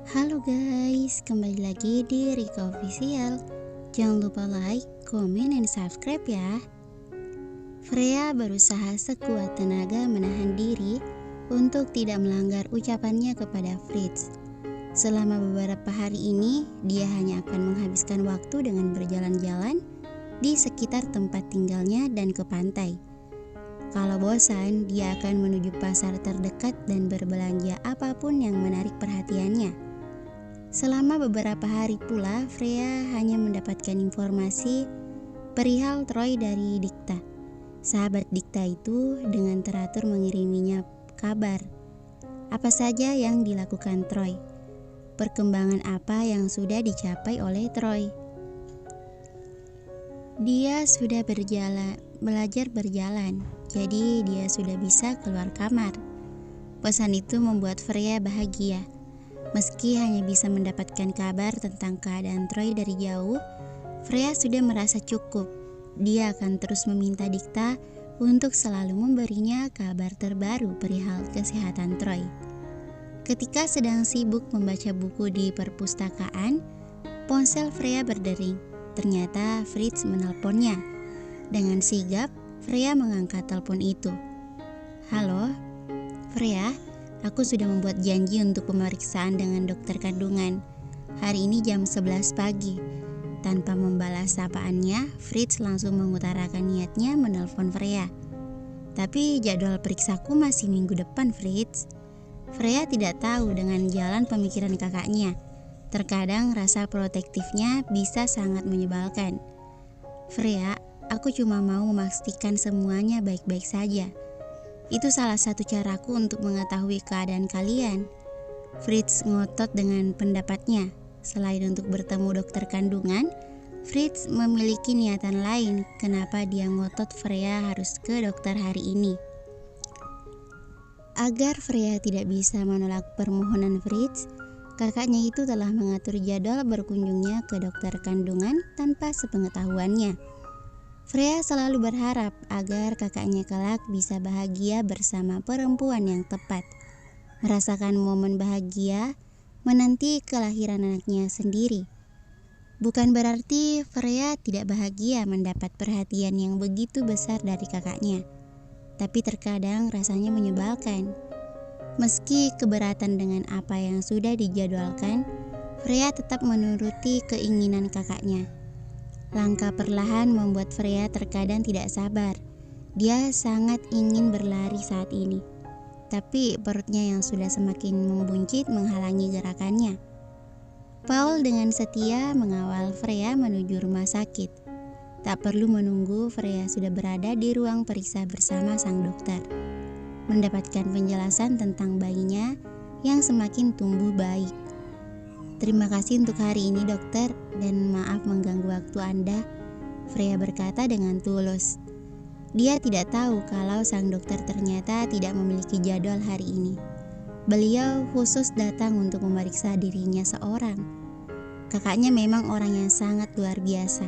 Halo guys, kembali lagi di Rika Official. Jangan lupa like, komen, dan subscribe ya. Freya berusaha sekuat tenaga menahan diri untuk tidak melanggar ucapannya kepada Fritz. Selama beberapa hari ini, dia hanya akan menghabiskan waktu dengan berjalan-jalan di sekitar tempat tinggalnya dan ke pantai. Kalau bosan, dia akan menuju pasar terdekat dan berbelanja apapun yang menarik perhatiannya. Selama beberapa hari pula, Freya hanya mendapatkan informasi perihal Troy dari Dikta. Sahabat Dikta itu dengan teratur mengiriminya kabar apa saja yang dilakukan Troy, perkembangan apa yang sudah dicapai oleh Troy. Dia sudah belajar berjalan, jadi dia sudah bisa keluar kamar. Pesan itu membuat Freya bahagia. Meski hanya bisa mendapatkan kabar tentang keadaan Troy dari jauh, Freya sudah merasa cukup. Dia akan terus meminta Dikta untuk selalu memberinya kabar terbaru perihal kesehatan Troy. Ketika sedang sibuk membaca buku di perpustakaan, ponsel Freya berdering. Ternyata Fritz menelponnya. Dengan sigap, Freya mengangkat telepon itu. "Halo, Freya, aku sudah membuat janji untuk pemeriksaan dengan dokter kandungan. Hari ini jam 11 pagi. Tanpa membalas sapaannya, Fritz langsung mengutarakan niatnya menelpon Freya. "Tapi jadwal periksaku masih minggu depan, Fritz." Freya tidak tahu dengan jalan pemikiran kakaknya. Terkadang rasa protektifnya bisa sangat menyebalkan. "Freya, aku cuma mau memastikan semuanya baik-baik saja. Itu salah satu caraku untuk mengetahui keadaan kalian." Fritz ngotot dengan pendapatnya. Selain untuk bertemu dokter kandungan, Fritz memiliki niatan lain kenapa dia ngotot Freya harus ke dokter hari ini. Agar Freya tidak bisa menolak permohonan Fritz, kakaknya itu telah mengatur jadwal berkunjungnya ke dokter kandungan tanpa sepengetahuannya. Freya selalu berharap agar kakaknya kelak bisa bahagia bersama perempuan yang tepat, merasakan momen bahagia menanti kelahiran anaknya sendiri. Bukan berarti Freya tidak bahagia mendapat perhatian yang begitu besar dari kakaknya, tapi terkadang rasanya menyebalkan. Meski keberatan dengan apa yang sudah dijadwalkan, Freya tetap menuruti keinginan kakaknya. Langkah perlahan membuat Freya terkadang tidak sabar. Dia sangat ingin berlari saat ini, tapi perutnya yang sudah semakin membuncit menghalangi gerakannya. Paul dengan setia mengawal Freya menuju rumah sakit. Tak perlu menunggu, Freya sudah berada di ruang periksa bersama sang dokter, mendapatkan penjelasan tentang bayinya yang semakin tumbuh baik. "Terima kasih untuk hari ini, dokter, dan maaf mengganggu waktu Anda," Freya berkata dengan tulus. Dia tidak tahu kalau sang dokter ternyata tidak memiliki jadwal hari ini. Beliau khusus datang untuk memeriksa dirinya seorang. Kakaknya memang orang yang sangat luar biasa.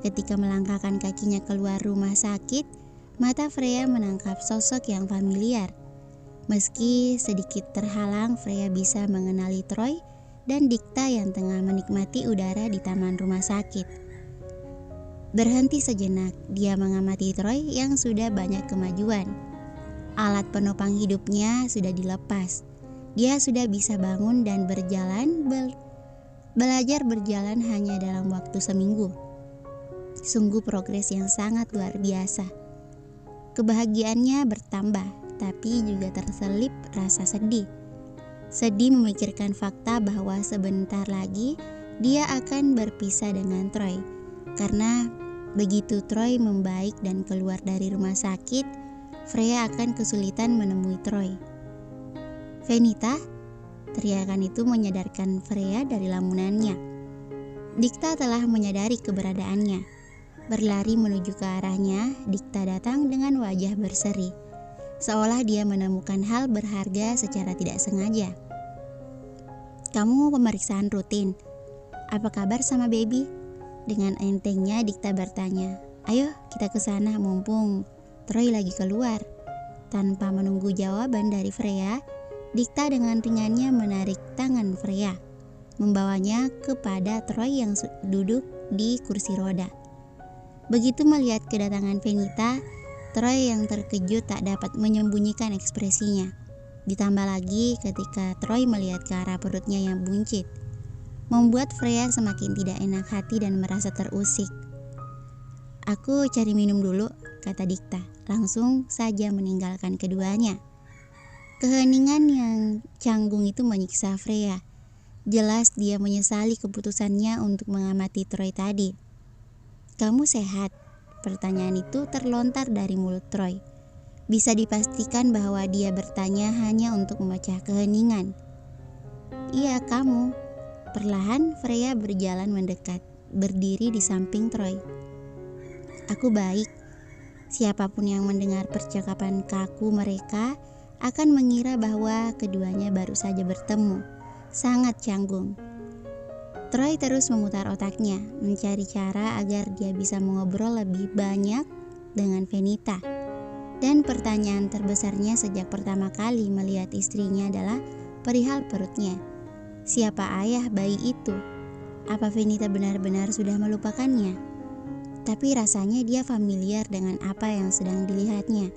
Ketika melangkahkan kakinya keluar rumah sakit, mata Freya menangkap sosok yang familiar. Meski sedikit terhalang, Freya bisa mengenali Troy dan Dikta yang tengah menikmati udara di taman rumah sakit. Berhenti sejenak, dia mengamati Troy yang sudah banyak kemajuan. Alat penopang hidupnya sudah dilepas. Dia sudah bisa bangun dan berjalan, belajar berjalan hanya dalam waktu seminggu. Sungguh progres yang sangat luar biasa. Kebahagiaannya bertambah, tapi juga terselip rasa sedih. Sedih memikirkan fakta bahwa sebentar lagi dia akan berpisah dengan Troy. Karena begitu Troy membaik dan keluar dari rumah sakit, Freya akan kesulitan menemui Troy. "Venita!" Teriakan itu menyadarkan Freya dari lamunannya. Dikta telah menyadari keberadaannya. Berlari menuju ke arahnya, Dikta datang dengan wajah berseri, seolah dia menemukan hal berharga secara tidak sengaja. "Kamu pemeriksaan rutin. Apa kabar sama baby?" Dengan entengnya Dikta bertanya. "Ayo kita ke sana mumpung Troy lagi keluar." Tanpa menunggu jawaban dari Freya, Dikta dengan ringannya menarik tangan Freya. membawanya kepada Troy yang duduk di kursi roda. Begitu melihat kedatangan Venita, Troy yang terkejut tak dapat menyembunyikan ekspresinya. Ditambah lagi ketika Troy melihat ke arah perutnya yang buncit, membuat Freya semakin tidak enak hati dan merasa terusik. "Aku cari minum dulu," kata Dikta, langsung saja meninggalkan keduanya. Keheningan yang canggung itu menyiksa Freya. Jelas dia menyesali keputusannya untuk mengamati Troy tadi. "Kamu sehat?" Pertanyaan itu terlontar dari mulut Troy. Bisa dipastikan bahwa dia bertanya hanya untuk memecah keheningan. "Iya, kamu." Perlahan Freya berjalan mendekat, berdiri di samping Troy. "Aku baik." Siapapun yang mendengar percakapan kaku mereka akan mengira bahwa keduanya baru saja bertemu. Sangat canggung. Troy terus memutar otaknya, mencari cara agar dia bisa mengobrol lebih banyak dengan Venita. Dan pertanyaan terbesarnya sejak pertama kali melihat istrinya adalah perihal perutnya. Siapa ayah bayi itu? Apa Venita benar-benar sudah melupakannya? Tapi rasanya dia familiar dengan apa yang sedang dilihatnya.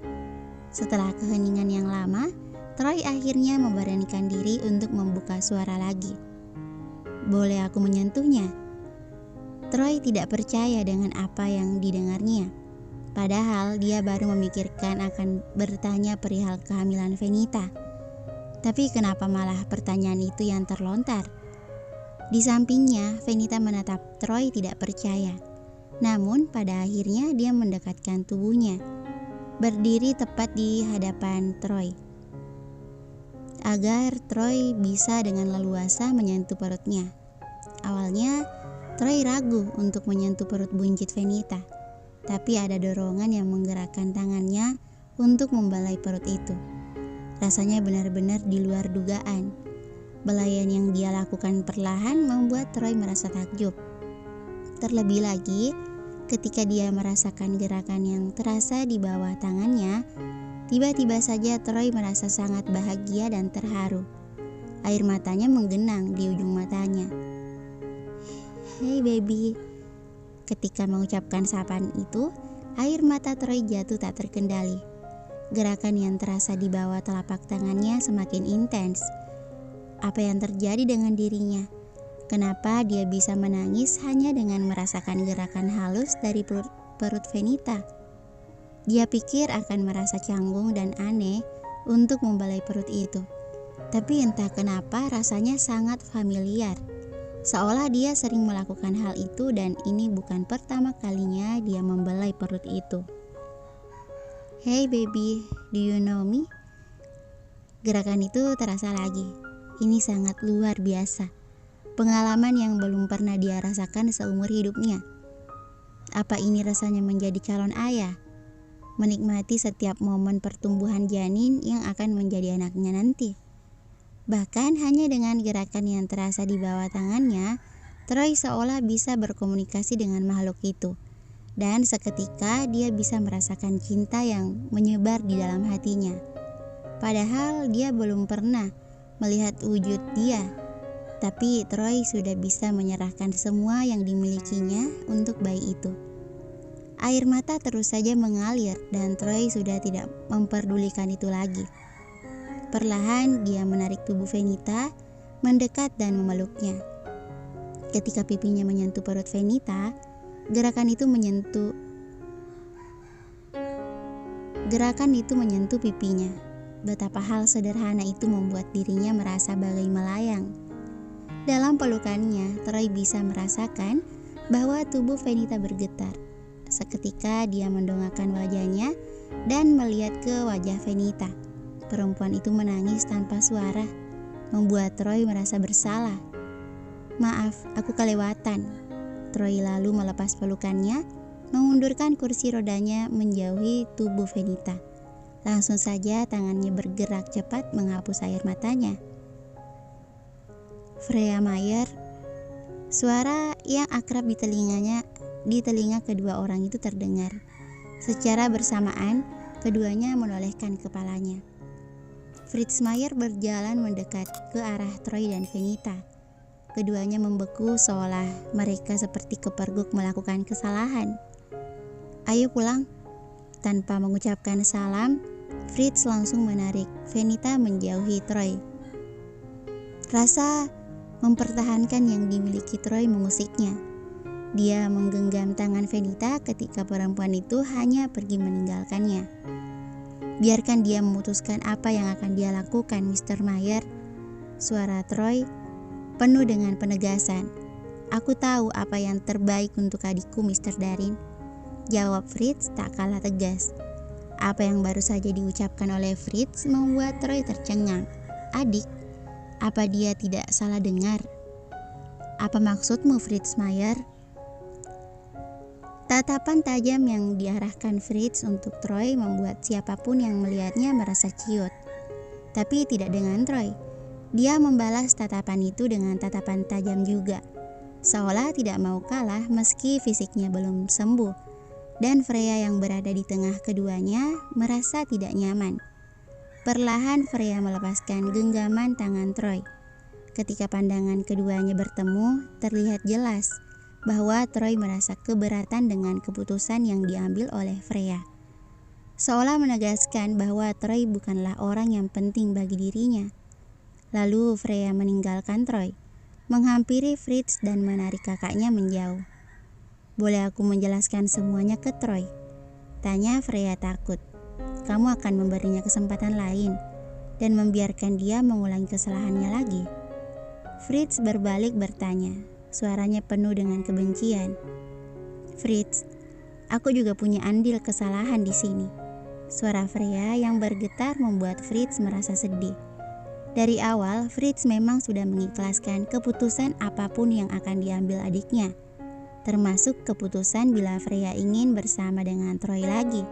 Setelah keheningan yang lama, Troy akhirnya memberanikan diri untuk membuka suara lagi. "Boleh aku menyentuhnya?" Troy tidak percaya dengan apa yang didengarnya. Padahal dia baru memikirkan akan bertanya perihal kehamilan Venita. Tapi kenapa malah pertanyaan itu yang terlontar? Di sampingnya, Venita menatap Troy tidak percaya. Namun pada akhirnya dia mendekatkan tubuhnya, berdiri tepat di hadapan Troy, agar Troy bisa dengan leluasa menyentuh perutnya. Awalnya Troy ragu untuk menyentuh perut buncit Venita, tapi ada dorongan yang menggerakkan tangannya untuk membelai perut itu. Rasanya benar-benar di luar dugaan. Belayan yang dia lakukan perlahan membuat Troy merasa takjub. Terlebih lagi, ketika dia merasakan gerakan yang terasa di bawah tangannya, tiba-tiba saja Troy merasa sangat bahagia dan terharu. Air matanya menggenang di ujung matanya. "Hey baby." Ketika mengucapkan sapaan itu, air mata Troy jatuh tak terkendali. Gerakan yang terasa di bawah telapak tangannya semakin intens. Apa yang terjadi dengan dirinya? Kenapa dia bisa menangis hanya dengan merasakan gerakan halus dari perut Venita? Dia pikir akan merasa canggung dan aneh untuk membelai perut itu. Tapi entah kenapa rasanya sangat familiar. Seolah dia sering melakukan hal itu dan ini bukan pertama kalinya dia membelai perut itu. "Hey baby, do you know me?" Gerakan itu terasa lagi. Ini sangat luar biasa. Pengalaman yang belum pernah dia rasakan seumur hidupnya. Apa ini rasanya menjadi calon ayah? Menikmati setiap momen pertumbuhan janin yang akan menjadi anaknya nanti. Bahkan hanya dengan gerakan yang terasa di bawah tangannya, Troy seolah bisa berkomunikasi dengan makhluk itu. Dan seketika dia bisa merasakan cinta yang menyebar di dalam hatinya. Padahal dia belum pernah melihat wujud dia. Tapi Troy sudah bisa menyerahkan semua yang dimilikinya untuk bayi itu. Air mata terus saja mengalir dan Troy sudah tidak memperdulikan itu lagi. Perlahan dia menarik tubuh Venita, mendekat dan memeluknya. Ketika pipinya menyentuh perut Venita, gerakan itu menyentuh pipinya. Betapa hal sederhana itu membuat dirinya merasa bagai melayang. Dalam pelukannya, Troy bisa merasakan bahwa tubuh Venita bergetar. Seketika dia mendongakkan wajahnya dan melihat ke wajah Venita. Perempuan itu menangis tanpa suara, membuat Troy merasa bersalah. "Maaf, aku kelewatan." Troy lalu melepas pelukannya, mengundurkan kursi rodanya menjauhi tubuh Venita. Langsung saja tangannya bergerak cepat menghapus air matanya. Freya Mayer, suara yang akrab di telinga kedua orang itu terdengar. Secara bersamaan, keduanya menolehkan kepalanya. Fritz Mayer berjalan mendekat ke arah Troy dan Venita. keduanya membeku seolah mereka seperti kepergok melakukan kesalahan. "Ayo pulang." Tanpa mengucapkan salam, Fritz langsung menarik Venita menjauhi Troy. Rasa mempertahankan yang dimiliki Troy mengusiknya. Dia menggenggam tangan Venita ketika perempuan itu hanya pergi meninggalkannya. "Biarkan dia memutuskan apa yang akan dia lakukan, Mr. Mayer." Suara Troy penuh dengan penegasan. "Aku tahu apa yang terbaik untuk adikku, Mr. Darin," jawab Fritz tak kalah tegas. Apa yang baru saja diucapkan oleh Fritz membuat Troy tercengang. "Adik? Apa dia tidak salah dengar? Apa maksudmu, Fritz Mayer?" Tatapan tajam yang diarahkan Fritz untuk Troy membuat siapapun yang melihatnya merasa ciut. Tapi tidak dengan Troy. Dia membalas tatapan itu dengan tatapan tajam juga, seolah tidak mau kalah meski fisiknya belum sembuh. Dan Freya yang berada di tengah keduanya merasa tidak nyaman. Perlahan Freya melepaskan genggaman tangan Troy. Ketika pandangan keduanya bertemu, terlihat jelas bahwa Troy merasa keberatan dengan keputusan yang diambil oleh Freya. Seolah menegaskan bahwa Troy bukanlah orang yang penting bagi dirinya. Lalu Freya meninggalkan Troy, menghampiri Fritz dan menarik kakaknya menjauh. "Boleh aku menjelaskan semuanya ke Troy?" tanya Freya takut. "Kamu akan memberinya kesempatan lain dan membiarkan dia mengulangi kesalahannya lagi?" Fritz berbalik bertanya, suaranya penuh dengan kebencian. "Fritz, aku juga punya andil kesalahan di sini." Suara Freya yang bergetar membuat Fritz merasa sedih. Dari awal, Fritz memang sudah mengikhlaskan keputusan apapun yang akan diambil adiknya, termasuk keputusan bila Freya ingin bersama dengan Troy lagi.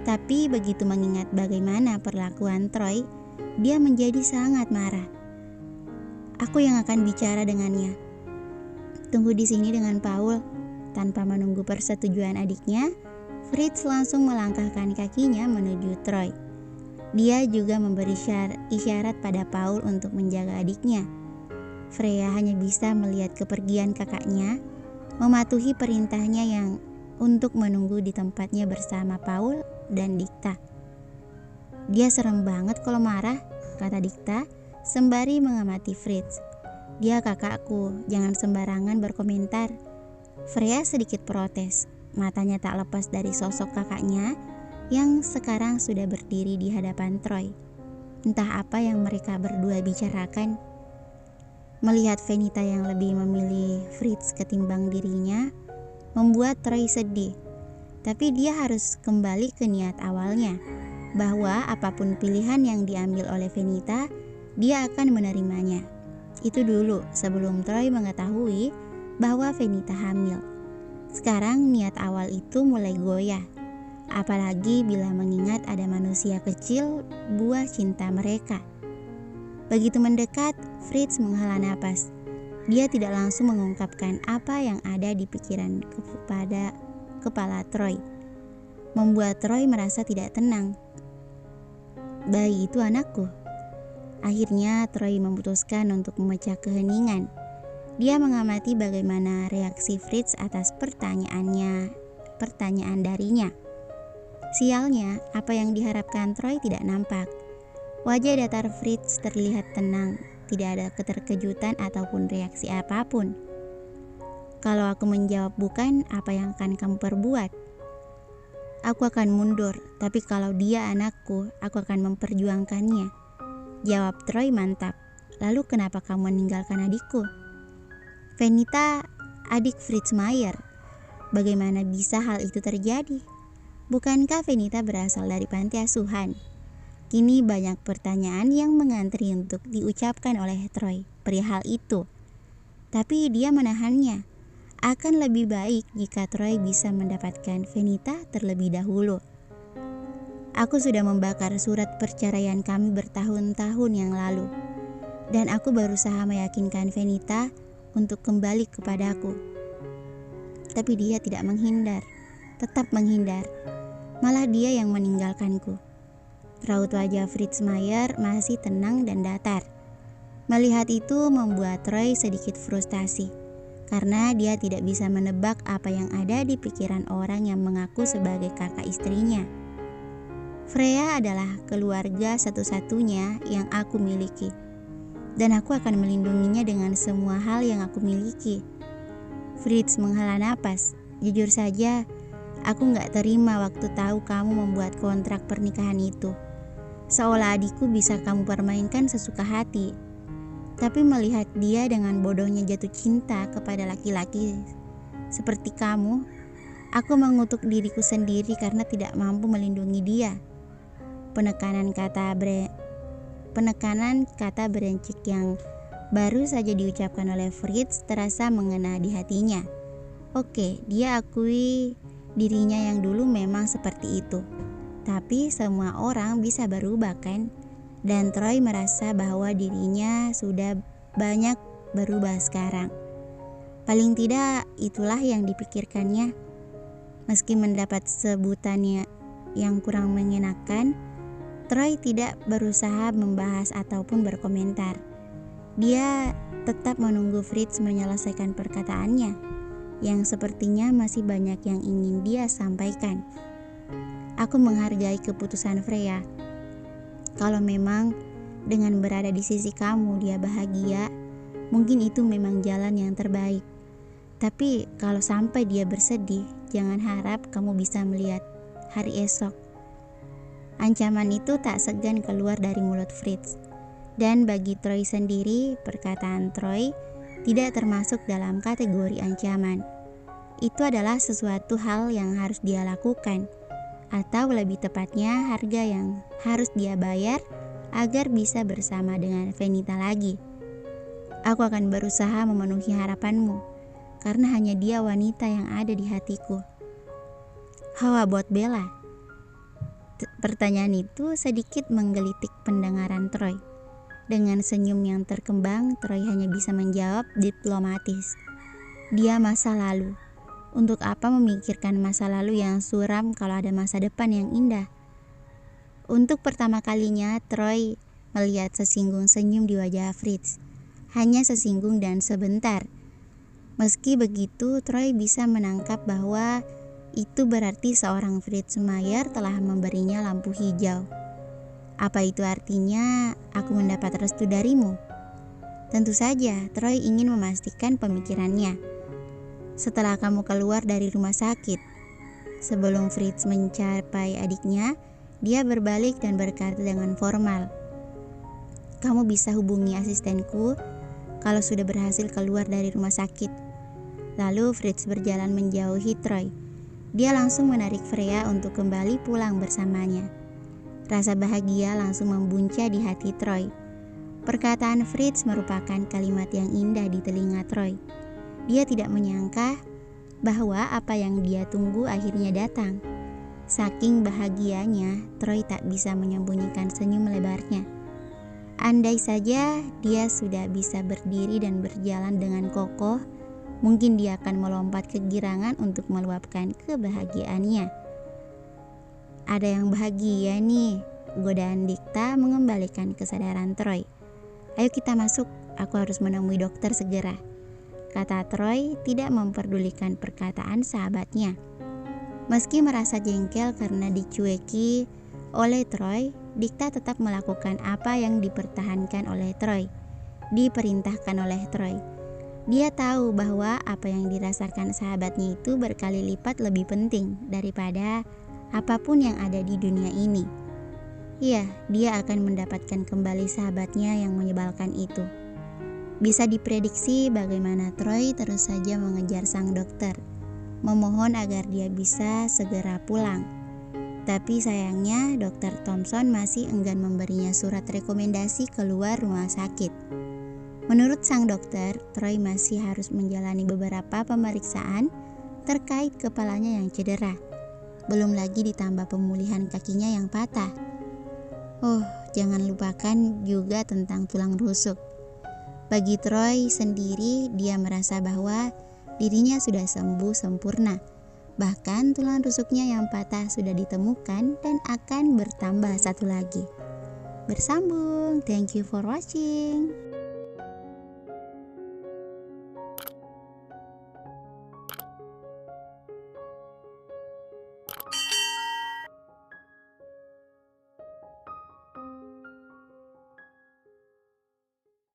Tapi begitu mengingat bagaimana perlakuan Troy, dia menjadi sangat marah. "Aku yang akan bicara dengannya. Tunggu di sini dengan Paul." Tanpa menunggu persetujuan adiknya, Fritz langsung melangkahkan kakinya menuju Troy. Dia juga memberi isyarat pada Paul untuk menjaga adiknya. Freya hanya bisa melihat kepergian kakaknya, mematuhi perintahnya yang untuk menunggu di tempatnya bersama Paul dan Dikta. "Dia serem banget kalau marah," kata Dikta sembari mengamati Fritz. "Dia kakakku, jangan sembarangan berkomentar." Freya sedikit protes. Matanya tak lepas dari sosok kakaknya yang sekarang sudah berdiri di hadapan Troy. Entah apa yang mereka berdua bicarakan. Melihat Venita yang lebih memilih Fritz ketimbang dirinya membuat Troy sedih. Tapi dia harus kembali ke niat awalnya, bahwa apapun pilihan yang diambil oleh Venita, dia akan menerimanya. Itu dulu sebelum Troy mengetahui bahwa Venita hamil. Sekarang niat awal itu mulai goyah. Apalagi bila mengingat ada manusia kecil, buah cinta mereka. Begitu mendekat, Fritz menghela napas. Dia tidak langsung mengungkapkan apa yang ada di pikiran kepada kepala Troy. Membuat Troy merasa tidak tenang. "Bayi itu anakku." Akhirnya Troy memutuskan untuk memecah keheningan. Dia mengamati bagaimana reaksi Fritz atas pertanyaan darinya. Sialnya, apa yang diharapkan Troy tidak nampak. Wajah datar Fritz terlihat tenang, tidak ada keterkejutan ataupun reaksi apapun. "Kalau aku menjawab bukan, apa yang akan kamu perbuat?" "Aku akan mundur, tapi kalau dia anakku, aku akan memperjuangkannya," jawab Troy mantap. "Lalu kenapa kamu meninggalkan adikku?" "Venita, adik Fritz Mayer. Bagaimana bisa hal itu terjadi? Bukankah Venita berasal dari panti asuhan?" Kini banyak pertanyaan yang mengantri untuk diucapkan oleh Troy perihal itu. Tapi dia menahannya. Akan lebih baik jika Troy bisa mendapatkan Venita terlebih dahulu. "Aku sudah membakar surat perceraian kami bertahun-tahun yang lalu. Dan aku berusaha meyakinkan Venita untuk kembali kepadaku. Tapi dia tidak menghindar, tetap menghindar. Malah dia yang meninggalkanku." Raut wajah Fritz Mayer masih tenang dan datar. Melihat itu membuat Troy sedikit frustasi, karena dia tidak bisa menebak apa yang ada di pikiran orang yang mengaku sebagai kakak istrinya. Freya adalah keluarga satu-satunya yang aku miliki, dan aku akan melindunginya dengan semua hal yang aku miliki. Fritz menghela napas. Jujur saja, aku gak terima waktu tahu kamu membuat kontrak pernikahan itu. Seolah adikku bisa kamu permainkan sesuka hati. Tapi melihat dia dengan bodohnya jatuh cinta kepada laki-laki seperti kamu, aku mengutuk diriku sendiri karena tidak mampu melindungi dia. Penekanan kata berencik yang baru saja diucapkan oleh Fritz terasa mengena di hatinya. Oke, dia akui dirinya yang dulu memang seperti itu. Tapi semua orang bisa berubah kan? Dan Troy merasa bahwa dirinya sudah banyak berubah sekarang. Paling tidak itulah yang dipikirkannya. Meski mendapat sebutannya yang kurang mengenakan, Troy tidak berusaha membahas ataupun berkomentar. Dia tetap menunggu Fritz menyelesaikan perkataannya, yang sepertinya masih banyak yang ingin dia sampaikan. Aku menghargai keputusan Freya. Kalau memang dengan berada di sisi kamu dia bahagia, mungkin itu memang jalan yang terbaik. Tapi kalau sampai dia bersedih, jangan harap kamu bisa melihat hari esok. Ancaman itu tak segan keluar dari mulut Fritz. Dan bagi Troy sendiri, perkataan Troy tidak termasuk dalam kategori ancaman. Itu adalah sesuatu hal yang harus dia lakukan, atau lebih tepatnya harga yang harus dia bayar agar bisa bersama dengan Venita lagi. Aku akan berusaha memenuhi harapanmu, karena hanya dia wanita yang ada di hatiku. How about Bella? Pertanyaan itu sedikit menggelitik pendengaran Troy. Dengan senyum yang terkembang, Troy hanya bisa menjawab diplomatis. Dia masa lalu. Untuk apa memikirkan masa lalu yang suram kalau ada masa depan yang indah? Untuk pertama kalinya, Troy melihat sesinggung senyum di wajah Fritz. Hanya sesinggung dan sebentar. Meski begitu, Troy bisa menangkap bahwa itu berarti seorang Fritz Mayer telah memberinya lampu hijau. Apa itu artinya aku mendapat restu darimu? Tentu saja, Troy ingin memastikan pemikirannya. Setelah kamu keluar dari rumah sakit, sebelum Fritz mencapai adiknya, dia berbalik dan berkata dengan formal, "Kamu bisa hubungi asistenku kalau sudah berhasil keluar dari rumah sakit." Lalu Fritz berjalan menjauhi Troy. Dia langsung menarik Freya untuk kembali pulang bersamanya. Rasa bahagia langsung membuncah di hati Troy. Perkataan Fritz merupakan kalimat yang indah di telinga Troy. Dia tidak menyangka bahwa apa yang dia tunggu akhirnya datang. Saking bahagianya, Troy tak bisa menyembunyikan senyum lebarnya. Andai saja dia sudah bisa berdiri dan berjalan dengan kokoh, mungkin dia akan melompat kegirangan untuk meluapkan kebahagiaannya. Ada yang bahagia nih, godaan Dikta mengembalikan kesadaran Troy. Ayo kita masuk, aku harus menemui dokter segera, kata Troy tidak memperdulikan perkataan sahabatnya. Meski merasa jengkel karena dicueki oleh Troy, Dikta tetap melakukan apa yang diperintahkan oleh Troy. Dia tahu bahwa apa yang dirasakan sahabatnya itu berkali lipat lebih penting daripada apapun yang ada di dunia ini. Ya, dia akan mendapatkan kembali sahabatnya yang menyebalkan itu. Bisa diprediksi bagaimana Troy terus saja mengejar sang dokter, memohon agar dia bisa segera pulang. Tapi sayangnya Dr. Thompson masih enggan memberinya surat rekomendasi keluar rumah sakit. Menurut sang dokter, Troy masih harus menjalani beberapa pemeriksaan terkait kepalanya yang cedera. Belum lagi ditambah pemulihan kakinya yang patah. Oh, jangan lupakan juga tentang tulang rusuk. Bagi Troy sendiri, dia merasa bahwa dirinya sudah sembuh sempurna. Bahkan tulang rusuknya yang patah sudah ditemukan dan akan bertambah satu lagi. Bersambung. Thank you for watching.